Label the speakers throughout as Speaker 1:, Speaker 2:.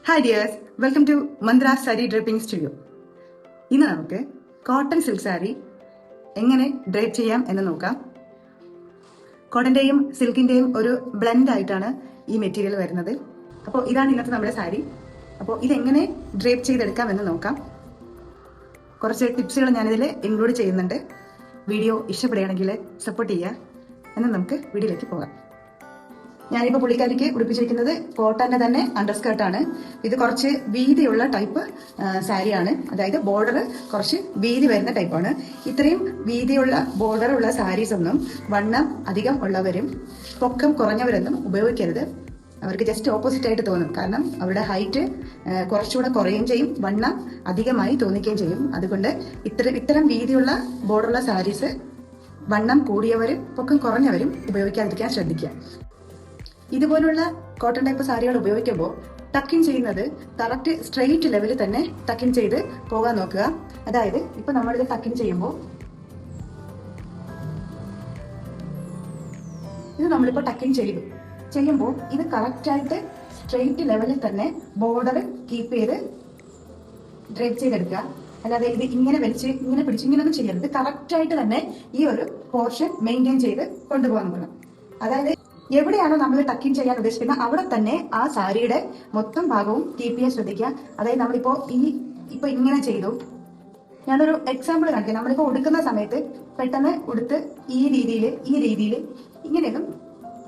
Speaker 1: Hi dears, welcome to Mantra sari draping studio. ഇന്ന് നമുക്ക് cotton silk sari എങ്ങനെ ഡ്രേപ്പ് ചെയ്യാം എന്ന് നോക്കാം. കോട്ടന്റെയും സിൽക്കിന്റെയും ഒരു ബ്ലെൻഡ് ആയിട്ടാണ് ഈ മെറ്റീരിയൽ വരുന്നത്. അപ്പോൾ ഇതാണ് ഇന്നത്തെ നമ്മുടെ സാരി. അപ്പോൾ ഇതെങ്ങനെ ഡ്രേപ്പ് ചെയ്തെടുക്കാം എന്ന് നോക്കാം. കുറച്ച് ടിപ്സുകൾ ഞാനിതിൽ ഇൻക്ലൂഡ് ചെയ്യുന്നുണ്ട്. വീഡിയോ ഇഷ്ടപ്പെടുകയാണെങ്കിൽ സപ്പോർട്ട് ചെയ്യുക. എന്നാൽ നമുക്ക് വീഡിയോയിലേക്ക് പോകാം. ഞാനിപ്പോൾ പുള്ളിക്കാരിക്ക് ഉടുപ്പിച്ചിരിക്കുന്നത് കോട്ടന്റെ തന്നെ അണ്ടർസ്കേർട്ടാണ്. ഇത് കുറച്ച് വീതിയുള്ള ടൈപ്പ് സാരിയാണ്. അതായത് ബോർഡർ കുറച്ച് വീതി വരുന്ന ടൈപ്പാണ്. ഇത്രയും വീതിയുള്ള ബോർഡർ ഉള്ള സാരീസ് ഒന്നും വണ്ണം അധികം ഉള്ളവരും പൊക്കം കുറഞ്ഞവരൊന്നും ഉപയോഗിക്കരുത്. അവർക്ക് ജസ്റ്റ് ഓപ്പോസിറ്റ് ആയിട്ട് തോന്നും. കാരണം അവരുടെ ഹൈറ്റ് കുറച്ചുകൂടെ കുറയുകയും ചെയ്യും, വണ്ണം അധികമായി തോന്നിക്കുകയും ചെയ്യും. അതുകൊണ്ട് ഇത്തരം വീതിയുള്ള ബോർഡറുള്ള സാരീസ് വണ്ണം കൂടിയവരും പൊക്കം കുറഞ്ഞവരും ഉപയോഗിക്കാതിരിക്കാൻ ശ്രദ്ധിക്കുക. ഇതുപോലുള്ള കോട്ടൺ ടൈപ്പ് സാരികൾ ഉപയോഗിക്കുമ്പോൾ ടക്കിൻ ചെയ്യുന്നത് കറക്റ്റ് സ്ട്രെയിറ്റ് ലെവലിൽ തന്നെ ടക്കിൻ ചെയ്ത് പോകാൻ നോക്കുക. അതായത് ഇപ്പൊ നമ്മളിത് ടക്കിൻ ചെയ്യുമ്പോൾ ഇത് നമ്മളിപ്പോൾ ടക്കിൻ ചെയ്യുമ്പോൾ ഇത് കറക്റ്റായിട്ട് സ്ട്രെയിറ്റ് ലെവലിൽ തന്നെ ബോർഡർ കീപ്പ് ചെയ്ത് ഡ്രേപ്പ് ചെയ്തെടുക്കുക. അല്ലാതെ ഇത് ഇങ്ങനെ വലിച്ച് ഇങ്ങനെ പിടിച്ച് ഇങ്ങനെയൊന്നും ചെയ്യരുത്. കറക്റ്റായിട്ട് തന്നെ ഈ ഒരു പോർഷൻ മെയിൻറ്റെയിൻ ചെയ്ത് കൊണ്ടുപോകാൻ വേണം. അതായത് എവിടെയാണോ നമ്മൾ ടക്കിൻ ചെയ്യാൻ ഉദ്ദേശിക്കുന്നത് അവിടെ തന്നെ ആ സാരിയുടെ മൊത്തം ഭാഗവും കീപ്പ് ചെയ്യാൻ ശ്രദ്ധിക്കുക. അതായത് നമ്മളിപ്പോ ഇപ്പൊ ഇങ്ങനെ ചെയ്തു. ഞാനൊരു എക്സാമ്പിൾ കാണിക്കാം. നമ്മളിപ്പോ ഉടുക്കുന്ന സമയത്ത് പെട്ടെന്ന് ഉടുത്ത് ഈ രീതിയിൽ ഇങ്ങനെയൊന്നും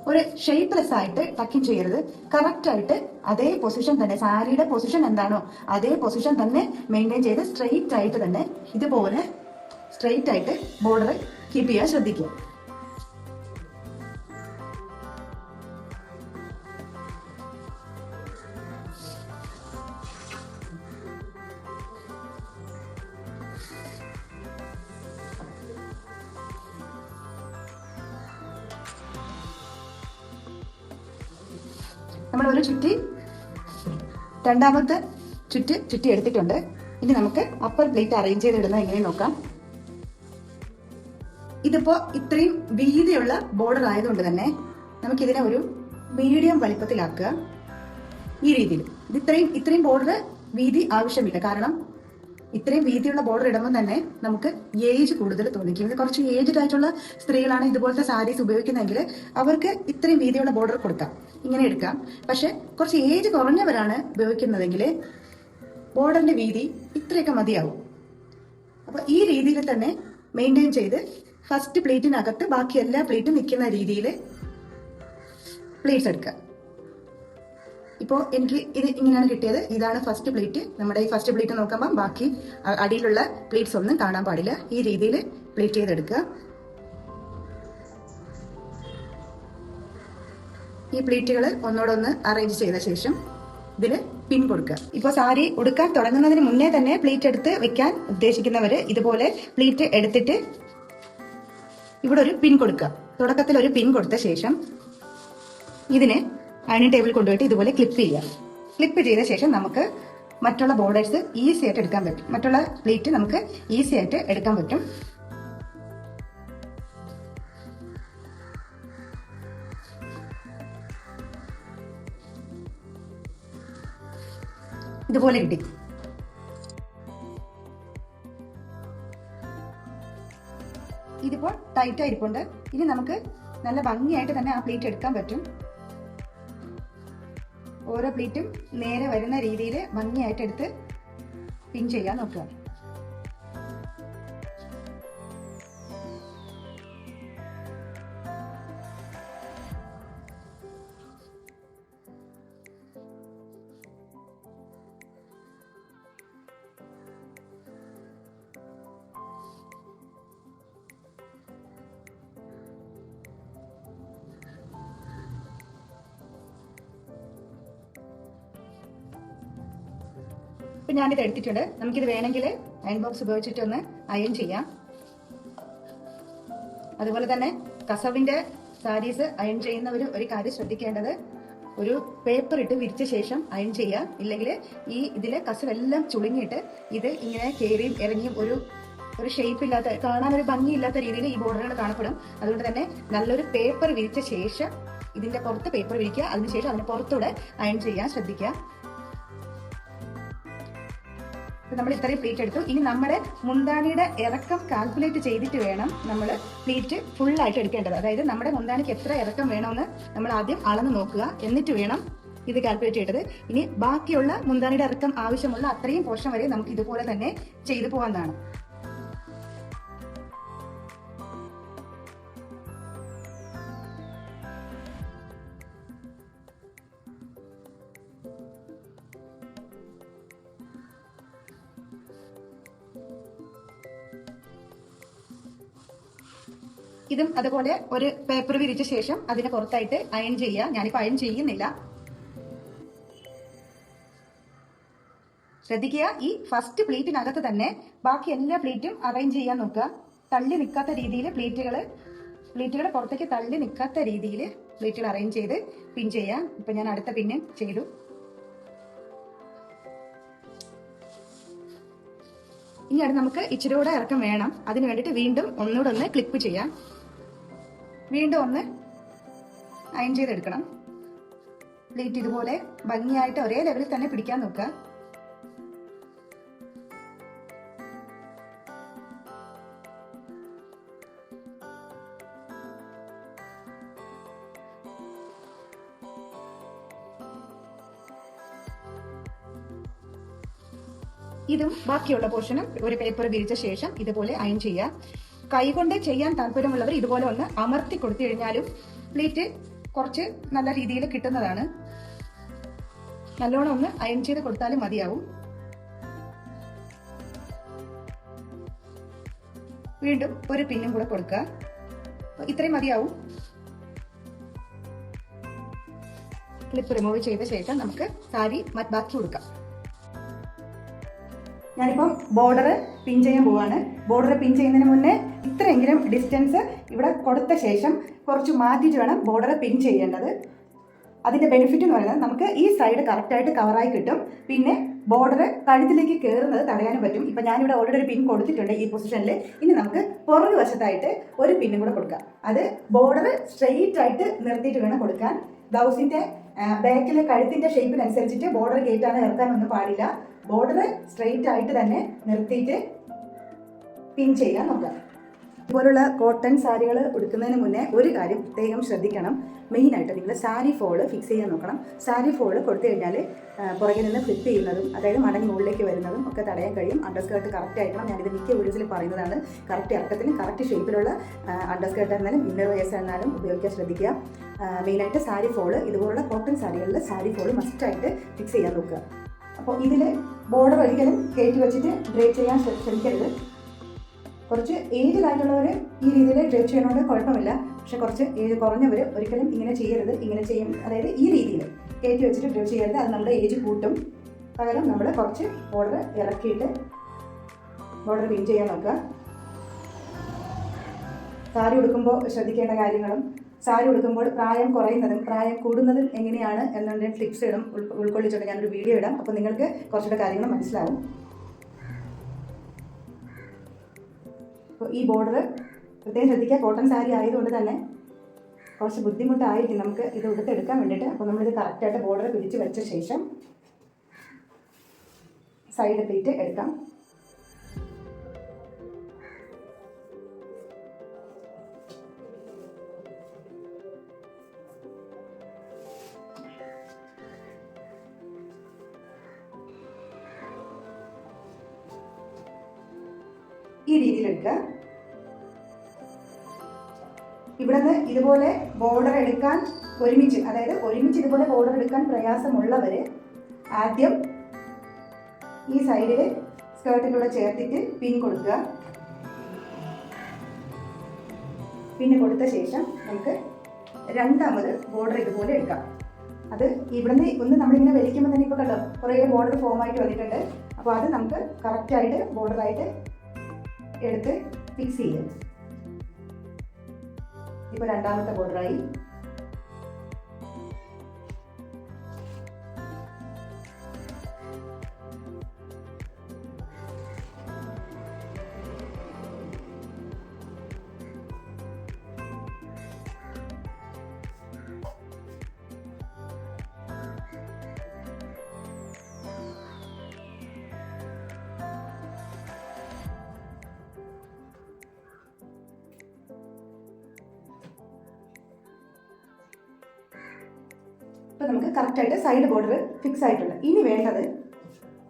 Speaker 1: ഒരു ഷേപ്പ്ലെസ് ആയിട്ട് ടക്കിൻ ചെയ്യരുത്. കറക്റ്റ് ആയിട്ട് അതേ പൊസിഷൻ തന്നെ, സാരിയുടെ പൊസിഷൻ എന്താണോ അതേ പൊസിഷൻ തന്നെ മെയിൻറ്റെയിൻ ചെയ്ത് സ്ട്രെയിറ്റ് ആയിട്ട് തന്നെ ഇതുപോലെ സ്ട്രെയിറ്റ് ആയിട്ട് ബോർഡർ കീപ്പ് ചെയ്യാൻ ശ്രദ്ധിക്കുക. നമ്മൾ ഒരു രണ്ടാമത്തെ ചുറ്റി എടുത്തിട്ടുണ്ട്. ഇനി നമുക്ക് അപ്പർ പ്ലേറ്റ് അറേഞ്ച് ചെയ്തിടുന്നത് എങ്ങനെ നോക്കാം. ഇതിപ്പോ ഇത്രയും വീതിയുള്ള ബോർഡർ ആയതുകൊണ്ട് തന്നെ നമുക്കിതിനെ ഒരു മീഡിയം വലിപ്പത്തിലാക്കുക. ഈ രീതിയിൽ ഇത്രയും ബോർഡർ വീതി ആവശ്യമില്ല. കാരണം ഇത്രയും വീതിയുള്ള ബോർഡർ ഇടുമ്പോൾ തന്നെ നമുക്ക് ഏജ് കൂടുതൽ തോന്നിക്കും. ഇത് കുറച്ച് ഏജ്ഡ് ആയിട്ടുള്ള സ്ത്രീകളാണ് ഇതുപോലത്തെ സാരീസ് ഉപയോഗിക്കുന്നതെങ്കിൽ അവർക്ക് ഇത്രയും വീതിയുള്ള ബോർഡർ കൊടുക്കാം, ഇങ്ങനെ എടുക്കാം. പക്ഷെ കുറച്ച് ഏജ് കുറഞ്ഞവരാണ് ഉപയോഗിക്കുന്നതെങ്കിൽ ബോർഡറിന്റെ വീതി ഇത്രയൊക്കെ മതിയാവും. അപ്പൊ ഈ രീതിയിൽ തന്നെ മെയിൻറ്റെയിൻ ചെയ്ത് ഫസ്റ്റ് പ്ലേറ്റിനകത്ത് ബാക്കി എല്ലാ പ്ലേറ്റും നിൽക്കുന്ന രീതിയിൽ പ്ലേറ്റ്സ് എടുക്കുക. ഇപ്പോൾ എനിക്ക് ഇത് ഇങ്ങനെയാണ് കിട്ടിയത്. ഇതാണ് ഫസ്റ്റ് പ്ലേറ്റ്. നമ്മുടെ ഈ ഫസ്റ്റ് പ്ലേറ്റ് നോക്കുമ്പോൾ ബാക്കി അടിയിലുള്ള പ്ലേറ്റ്സ് ഒന്നും കാണാൻ പാടില്ല. ഈ രീതിയിൽ പ്ലേറ്റ് ചെയ്തെടുക്കുക. ഈ പ്ലേറ്റുകൾ ഒന്നോടൊന്ന് അറേഞ്ച് ചെയ്ത ശേഷം ഇതിൽ പിൻ കൊടുക്കുക. ഇപ്പോൾ സാരി ഉടുക്കാൻ തുടങ്ങുന്നതിന് മുന്നേ തന്നെ പ്ലേറ്റ് എടുത്ത് വെക്കാൻ ഉദ്ദേശിക്കുന്നവര് ഇതുപോലെ പ്ലേറ്റ് എടുത്തിട്ട് ഇവിടെ ഒരു പിൻ കൊടുക്കുക. തുടക്കത്തിൽ ഒരു പിൻ കൊടുത്ത ശേഷം ഇതിനെ ഡൈനിങ് ടേബിൾ കൊണ്ടുപോയിട്ട് ഇതുപോലെ ക്ലിപ്പ് ചെയ്യുക. ക്ലിപ്പ് ചെയ്ത ശേഷം നമുക്ക് മറ്റുള്ള ബോർഡേഴ്സ് ഈസി ആയിട്ട് എടുക്കാൻ പറ്റും. മറ്റുള്ള പ്ലേറ്റ് നമുക്ക് ഈസി ആയിട്ട് എടുക്കാൻ പറ്റും. ഇതുപോലെ കിട്ടി. ഇതിപ്പോൾ ടൈറ്റ് ആയിരിപ്പുണ്ട്. ഇനി നമുക്ക് നല്ല ഭംഗിയായിട്ട് തന്നെ ആ പ്ലേറ്റ് എടുക്കാൻ പറ്റും. ഓരോ പ്ലേറ്റും നേരെ വരുന്ന രീതിയിൽ ഭംഗിയായിട്ട് എടുത്ത് പിൻ ചെയ്യാൻ നോക്കുക. ഇപ്പൊ ഞാനിത് എടുത്തിട്ടുണ്ട്. നമുക്കിത് വേണമെങ്കിൽ അയൺ ബോക്സ് ഉപയോഗിച്ചിട്ട് ഒന്ന് അയൺ ചെയ്യാം. അതുപോലെ തന്നെ കസവിന്റെ സാരീസ് അയൺ ചെയ്യുന്നവർ ഒരു കാര്യം ശ്രദ്ധിക്കേണ്ടത്, ഒരു പേപ്പർ ഇട്ട് വിരിച്ച ശേഷം അയൺ ചെയ്യുക. ഇല്ലെങ്കിൽ ഇതിലെ കസവെല്ലാം ചുളുങ്ങിയിട്ട് ഇത് ഇങ്ങനെ കയറിയും ഇറങ്ങിയും ഒരു ഷേപ്പ് ഇല്ലാത്ത, കാണാൻ ഒരു ഭംഗിയില്ലാത്ത രീതിയിൽ ഈ ബോർഡറുകൾ കാണപ്പെടും. അതുകൊണ്ട് തന്നെ നല്ലൊരു പേപ്പർ വിരിച്ച ശേഷം ഇതിന്റെ പുറത്ത് പേപ്പർ വിരിക്കുക. അതിനുശേഷം അതിന് പുറത്തൂടെ അയൺ ചെയ്യാൻ ശ്രദ്ധിക്കുക. നമ്മൾ ഇത്രയും പ്ലീറ്റ് എടുത്തു. ഇനി നമ്മുടെ മുന്താണിയുടെ ഇറക്കം കാൽക്കുലേറ്റ് ചെയ്തിട്ട് വേണം നമ്മൾ പ്ലീറ്റ് ഫുള്ളായിട്ട് എടുക്കേണ്ടത്. അതായത് നമ്മുടെ മുന്താണിക്ക് എത്ര ഇറക്കം വേണമെന്ന് നമ്മൾ ആദ്യം അളന്ന് നോക്കുക, എന്നിട്ട് വേണം ഇത് കാൽക്കുലേറ്റ് ചെയ്യേണ്ടത്. ഇനി ബാക്കിയുള്ള മുന്താണിയുടെ ഇറക്കം ആവശ്യമുള്ള അത്രയും പോർഷൻ വരെ നമുക്ക് ഇതുപോലെ തന്നെ ചെയ്തു പോകാവുന്നതാണ്. ഇതും അതുപോലെ ഒരു പേപ്പർ വിരിച്ച ശേഷം അതിന് പുറത്തായിട്ട് അയൺ ചെയ്യുക. ഞാനിപ്പോൾ അയൺ ചെയ്യുന്നില്ല. ശ്രദ്ധിക്കുക, ഈ ഫസ്റ്റ് പ്ലീറ്റിനകത്ത് തന്നെ ബാക്കി എല്ലാ പ്ലീറ്റും അറേഞ്ച് ചെയ്യാൻ നോക്കുക. തള്ളി നിൽക്കാത്ത രീതിയിൽ പ്ലീറ്റുകൾ പുറത്തേക്ക് തള്ളി നിൽക്കാത്ത രീതിയിൽ പ്ലീറ്റുകൾ അറേഞ്ച് ചെയ്ത് പിൻ ചെയ്യാം. ഇപ്പൊ ഞാൻ അടുത്ത പിന്ന് ചെയ്തു. ഇനി അത് നമുക്ക് ഇച്ചിരി കൂടെ ഇറക്കം വേണം. അതിന് വേണ്ടിയിട്ട് വീണ്ടും ഒന്നുകൂടെ ഒന്ന് ക്ലിപ്പ് ചെയ്യാം. വീണ്ടും ഒന്ന് അയൺ ചെയ്തെടുക്കണം. പ്ലീറ്റ് ഇതുപോലെ ഭംഗിയായിട്ട് ഒരേ ലെവലിൽ തന്നെ പിടിക്കാൻ നോക്കുക. ഇതും ബാക്കിയുള്ള പോർഷനും ഒരു പേപ്പർ വിരിച്ച ശേഷം ഇതുപോലെ അയൺ ചെയ്യുക. കൈകൊണ്ട് ചെയ്യാൻ താല്പര്യമുള്ളവർ ഇതുപോലെ ഒന്ന് അമർത്തി കൊടുത്തു കഴിഞ്ഞാലും പ്ലീറ്റ് കുറച്ച് നല്ല രീതിയിൽ കിട്ടുന്നതാണ്. നല്ലോണം ഒന്ന് അയൺ ചെയ്ത് കൊടുത്താലും മതിയാവും. വീണ്ടും ഒരു പിന്നും കൂടെ കൊടുക്കുക. ഇത്രയും മതിയാവും. ക്ലിപ്പ് റിമൂവ് ചെയ്ത ശേഷം നമുക്ക് സാരി ബാക്കി കൊടുക്കാം. ഞാനിപ്പം ബോർഡർ പിൻ ചെയ്യാൻ പോവാണ്. ബോർഡർ പിൻ ചെയ്യുന്നതിന് മുന്നേ ഇത്രയെങ്കിലും ഡിസ്റ്റൻസ് ഇവിടെ കൊടുത്ത ശേഷം കുറച്ച് മാറ്റിയിട്ട് വേണം ബോർഡർ പിൻ ചെയ്യേണ്ടത്. അതിന്റെ ബെനിഫിറ്റ് എന്ന് പറയുന്നത് നമുക്ക് ഈ സൈഡ് കറക്റ്റായിട്ട് കവറായി കിട്ടും. പിന്നെ ബോർഡർ കഴുത്തിലേക്ക് കയറുന്നത് തടയാനും പറ്റും. ഇപ്പം ഞാനിവിടെ ഓൾറെഡി ഒരു പിൻ കൊടുത്തിട്ടുണ്ട് ഈ പൊസിഷനിൽ. ഇനി നമുക്ക് പുറകു വശത്തായിട്ട് ഒരു പിന്നും കൂടെ കൊടുക്കാം. അത് ബോർഡർ സ്ട്രെയിറ്റ് ആയിട്ട് നിർത്തിയിട്ട് വേണം കൊടുക്കാൻ. ബ്ലൗസിന്റെ ബാക്കിലെ കഴുത്തിന്റെ ഷേപ്പിനനുസരിച്ചിട്ട് ബോർഡർ കയറ്റാനോ ഇറക്കാനൊന്നും പാടില്ല. ബോർഡർ സ്ട്രെയിറ്റ് ആയിട്ട് തന്നെ നിർത്തിയിട്ട് പിൻ ചെയ്യാൻ നോക്കാം. ഇതുപോലുള്ള കോട്ടൺ സാരികൾ ഉടുക്കുന്നതിന് മുന്നേ ഒരു കാര്യം പ്രത്യേകം ശ്രദ്ധിക്കണം. മെയിനായിട്ട് നിങ്ങൾ സാരി ഫോള് ഫിക്സ് ചെയ്യാൻ നോക്കണം. സാരി ഫോള് കൊടുത്തു കഴിഞ്ഞാൽ പുറകിൽ നിന്ന് ഫ്ലിപ്പ് ചെയ്യുന്നതും അതായത് മടങ്ങി മുകളിലേക്ക് വരുന്നതും ഒക്കെ തടയാൻ കഴിയും. അണ്ടർസ്കേർട്ട് കറക്റ്റ് ആയിരിക്കണം. ഞാനിത് മിക്ക വീഡിയോസിൽ പറയുന്നതാണ്. കറക്റ്റ് ഇറക്കത്തിന് കറക്റ്റ് ഷേപ്പിലുള്ള അണ്ടർസ്കേർട്ട് എന്നാലും ഇന്നർ വെയേഴ്സ് എന്നാലും ഉപയോഗിക്കാൻ ശ്രദ്ധിക്കുക. മെയിനായിട്ട് സാരി ഫോള് ഇതുപോലുള്ള കോട്ടൺ സാരികളിൽ സാരി ഫോള് മസ്റ്റായിട്ട് ഫിക്സ് ചെയ്യാൻ നോക്കുക. അപ്പോൾ ഇതിൽ ബോർഡർ ഒരിക്കലും കയറ്റി വെച്ചിട്ട് ഡ്രേപ്പ് ചെയ്യാൻ ശ്രമിക്കരുത്. കുറച്ച് ഏജിലായിട്ടുള്ളവർ ഈ രീതിയിൽ ഡ്രേപ്പ് ചെയ്യണോണ്ട് കുഴപ്പമില്ല. പക്ഷെ കുറച്ച് ഏജ് കുറഞ്ഞവർ ഒരിക്കലും ഇങ്ങനെ ചെയ്യരുത്. ഇങ്ങനെ ചെയ്യും, അതായത് ഈ രീതിയിൽ കയറ്റി വെച്ചിട്ട് ഡ്രേപ്പ് ചെയ്യരുത്. അത് നമ്മുടെ ഏജ് കൂട്ടും. പകരം നമ്മൾ കുറച്ച് ബോർഡർ ഇറക്കിയിട്ട് ബോർഡർ പിൻ ചെയ്യാൻ നോക്കുക. സാരി ഉടുക്കുമ്പോൾ ശ്രദ്ധിക്കേണ്ട കാര്യങ്ങളും സാരി ഉടുക്കുമ്പോൾ പ്രായം കുറയുന്നതും പ്രായം കൂടുന്നതും എങ്ങനെയാണ് എന്നതിൻ്റെ ടിപ്സ് ഉൾക്കൊള്ളിച്ചുകൊണ്ട് ഞാനൊരു വീഡിയോ ഇടാം. അപ്പോൾ നിങ്ങൾക്ക് കുറച്ചുകൂടെ കാര്യങ്ങൾ മനസ്സിലാവും. അപ്പോൾ ഈ ബോർഡർ പ്രത്യേകം ശ്രദ്ധിക്കുക. കോട്ടൺ സാരി ആയതുകൊണ്ട് തന്നെ കുറച്ച് ബുദ്ധിമുട്ടായിരിക്കും നമുക്ക് ഇത് ഉടുത്തെടുക്കാൻ വേണ്ടിയിട്ട്. അപ്പോൾ നമ്മളിത് കറക്റ്റായിട്ട് ബോർഡർ പിടിച്ച് വെച്ച ശേഷം സൈഡ് പ്ലീറ്റ് എടുക്കാം. ഈ രീതിയിലെടുക്കുക. ഇവിടുന്ന് ഇതുപോലെ ബോർഡർ എടുക്കാൻ ഒരുമിച്ച് ഇതുപോലെ ബോർഡർ എടുക്കാൻ പ്രയാസമുള്ളവർ ആദ്യം ഈ സൈഡിൽ സ്കേർട്ടിലൂടെ ചേർത്തിട്ട് പിൻ കൊടുക്കുക. പിന്നെ കൊടുത്ത ശേഷം നമുക്ക് രണ്ടാമത് ബോർഡർ ഇതുപോലെ എടുക്കാം. അത് ഇവിടുന്ന് ഒന്ന് നമ്മളിങ്ങനെ വലിക്കുമ്പോൾ തന്നെ ഇപ്പോൾ കണ്ടോ കുറേ ബോർഡർ ഫോമായിട്ട് വന്നിട്ടുണ്ട്. അപ്പോൾ അത് നമുക്ക് കറക്റ്റായിട്ട് ബോർഡറായിട്ട് എടുത്ത് ഫിക്സ് ചെയ്യും. ഇപ്പോൾ രണ്ടാമത്തെ ബോർഡറായി. ഇപ്പോൾ നമുക്ക് കറക്റ്റായിട്ട് സൈഡ് ബോർഡർ ഫിക്സ് ആയിട്ടുണ്ട്. ഇനി വേണ്ടത്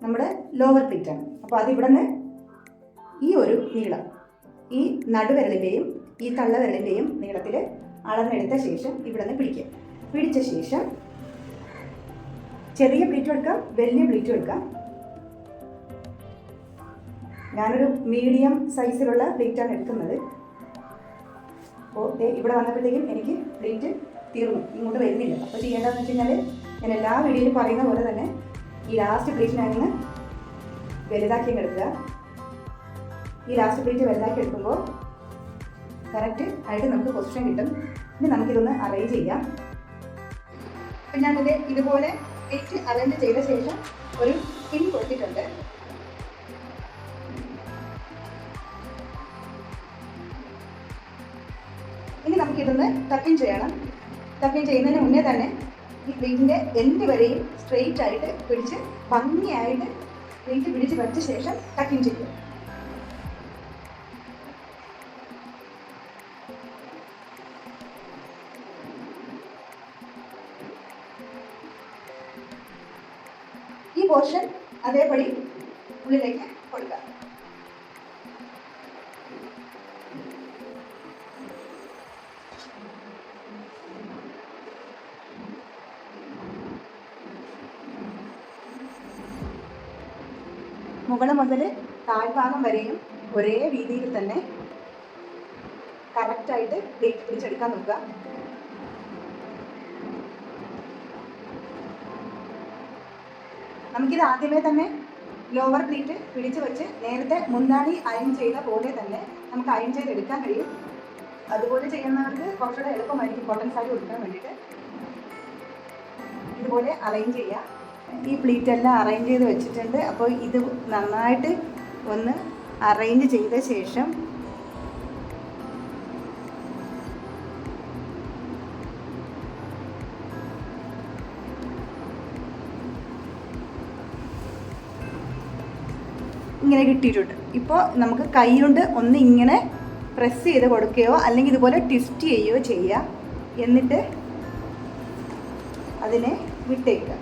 Speaker 1: നമ്മുടെ ലോവർ പ്ലീറ്റാണ്. അപ്പോൾ അതിവിടെ നിന്ന് ഈ ഒരു നീളം, ഈ നടുവിരലിൻ്റെയും ഈ തള്ളവിരലിൻ്റെയും നീളത്തിൽ അളന്നെടുത്ത ശേഷം ഇവിടെ നിന്ന് പിടിക്കുക. പിടിച്ച ശേഷം ചെറിയ പ്ലീറ്റും എടുക്കാം, വലിയ പ്ലീറ്റും എടുക്കാം. ഞാനൊരു മീഡിയം സൈസിലുള്ള പ്ലീറ്റാണ് എടുക്കുന്നത്. അപ്പോൾ ഇവിടെ വന്നപ്പോഴത്തേക്കും എനിക്ക് പ്ലീറ്റ് തീർന്നു, ഇങ്ങോട്ട് വരുന്നില്ല. അപ്പോൾ ചെയ്യേണ്ടതെന്ന് വെച്ച് കഴിഞ്ഞാൽ ഞാൻ എല്ലാ വീഡിയോയിലും പറയുന്ന പോലെ തന്നെ ഈ ലാസ്റ്റ് പ്ലീറ്റ് ഞാനിന്ന് വലുതാക്കി എടുക്കുക. ഈ ലാസ്റ്റ് പ്ലീറ്റ് വലുതാക്കി എടുക്കുമ്പോൾ കറക്റ്റ് ആയിട്ട് നമുക്ക് പൊസിഷൻ കിട്ടും. ഇനി നമുക്കിതൊന്ന് അറേഞ്ച് ചെയ്യാം. അപ്പം ഞാനിത് ഇതുപോലെ പ്ലീറ്റ് അറേഞ്ച് ചെയ്ത ശേഷം ഒരു പിൻ കൊടുത്തിട്ടുണ്ട്. ഇനി നമുക്കിതൊന്ന് ടക്കിൻ ചെയ്യണം. ടക്കിൻ ചെയ്യുന്നതിന് മുന്നേ തന്നെ ഈ പ്ലീറ്റിൻ്റെ എൻഡ് വരെയും സ്ട്രെയിറ്റ് ആയിട്ട് പിടിച്ച് ഭംഗിയായിട്ട് പ്ലീറ്റ് പിടിച്ച് വെച്ച ശേഷം ടക്കിൻ ചെയ്യുക. ഈ പോർഷൻ അതേപടി ഉള്ളിലേക്ക് കൊടുക്കുക. മുകൾ മുതൽ താഴ്ഭാഗം വരെയും ഒരേ രീതിയിൽ തന്നെ കറക്റ്റായിട്ട് പ്ലീറ്റ് പിടിച്ചെടുക്കാൻ നോക്കുക. നമുക്കിത് ആദ്യമേ തന്നെ ലോവർ പ്ലീറ്റ് പിടിച്ച് വെച്ച് നേരത്തെ മുന്താണി അയൺ ചെയ്ത പോലെ തന്നെ നമുക്ക് അയൺ ചെയ്തെടുക്കാൻ കഴിയും. അതുപോലെ ചെയ്യുന്നവർക്ക് കുറച്ചുകൂടെ എളുപ്പമായിരിക്കും കോട്ടൺ സാരി കൊടുക്കാൻ വേണ്ടിയിട്ട്. ഇതുപോലെ അറേഞ്ച് ചെയ്യുക. ഈ പ്ലീറ്റ് എല്ലാം അറേഞ്ച് ചെയ്ത് വെച്ചിട്ടുണ്ട്. അപ്പോൾ ഇത് നന്നായിട്ട് ഒന്ന് അറേഞ്ച് ചെയ്ത ശേഷം ഇങ്ങനെ കിട്ടിയിട്ടുണ്ട്. ഇപ്പോൾ നമുക്ക് കൈ കൊണ്ട് ഒന്ന് ഇങ്ങനെ പ്രസ് ചെയ്ത് കൊടുക്കുകയോ അല്ലെങ്കിൽ ഇതുപോലെ ട്വിസ്റ്റ് ചെയ്യുകയോ ചെയ്യുക. എന്നിട്ട് അതിനെ വിട്ടേക്കുക.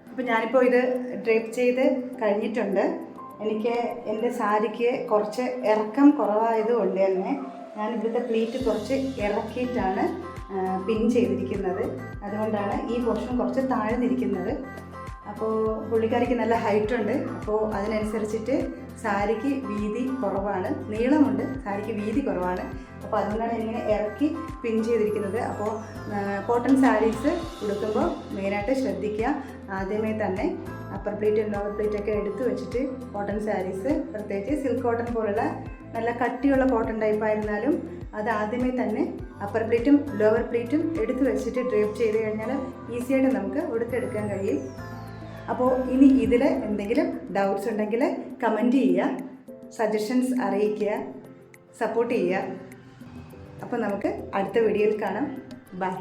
Speaker 1: അപ്പോൾ ഞാനിപ്പോൾ ഇത് ഡ്രേപ്പ് ചെയ്ത് കഴിഞ്ഞിട്ടുണ്ട്. എനിക്ക് എൻ്റെ സാരിക്ക് കുറച്ച് ഇറക്കം കുറവായതുകൊണ്ട് തന്നെ ഞാൻ ഇവിടുത്തെ പ്ലീറ്റ് കുറച്ച് ഇറക്കിയിട്ടാണ് പിൻ ചെയ്തിരിക്കുന്നത്. അതുകൊണ്ടാണ് ഈ പോർഷൻ കുറച്ച് താഴ്ന്നിരിക്കുന്നത്. അപ്പോൾ പുള്ളിക്കാരിക്ക് നല്ല ഹൈറ്റുണ്ട്. അപ്പോൾ അതിനനുസരിച്ചിട്ട് സാരിക്ക് വീതി കുറവാണ്, നീളമുണ്ട്, സാരിക്ക് വീതി കുറവാണ്. അപ്പോൾ അതുകൊണ്ടാണ് ഇങ്ങനെ ഇറക്കി പിൻ ചെയ്തിരിക്കുന്നത്. അപ്പോൾ കോട്ടൺ സാരീസ് ഉടുക്കുമ്പോൾ മെയിനായിട്ട് ശ്രദ്ധിക്കുക. ആദ്യമേ തന്നെ അപ്പർ പ്ലീറ്റും ലോവർ പ്ലീറ്റൊക്കെ എടുത്ത് വെച്ചിട്ട് കോട്ടൺ സാരീസ്, പ്രത്യേകിച്ച് സിൽക്ക് കോട്ടൺ പോലുള്ള നല്ല കട്ടിയുള്ള കോട്ടൺ ടൈപ്പ് ആയിരുന്നാലും അത് ആദ്യമേ തന്നെ അപ്പർ പ്ലീറ്റും ലോവർ പ്ലീറ്റും എടുത്ത് വെച്ചിട്ട് ഡ്രേപ്പ് ചെയ്ത് കഴിഞ്ഞാൽ ഈസിയായിട്ട് നമുക്ക് ഉടുത്തെടുക്കാൻ കഴിയും. അപ്പോൾ ഇനി ഇതിൽ എന്തെങ്കിലും ഡൗട്ട്സ് ഉണ്ടെങ്കിൽ കമൻറ്റ് ചെയ്യുക, സജഷൻസ് അറിയിക്കുക, സപ്പോർട്ട് ചെയ്യുക. അപ്പോൾ നമുക്ക് അടുത്ത വീഡിയോയിൽ കാണാം. ബൈ.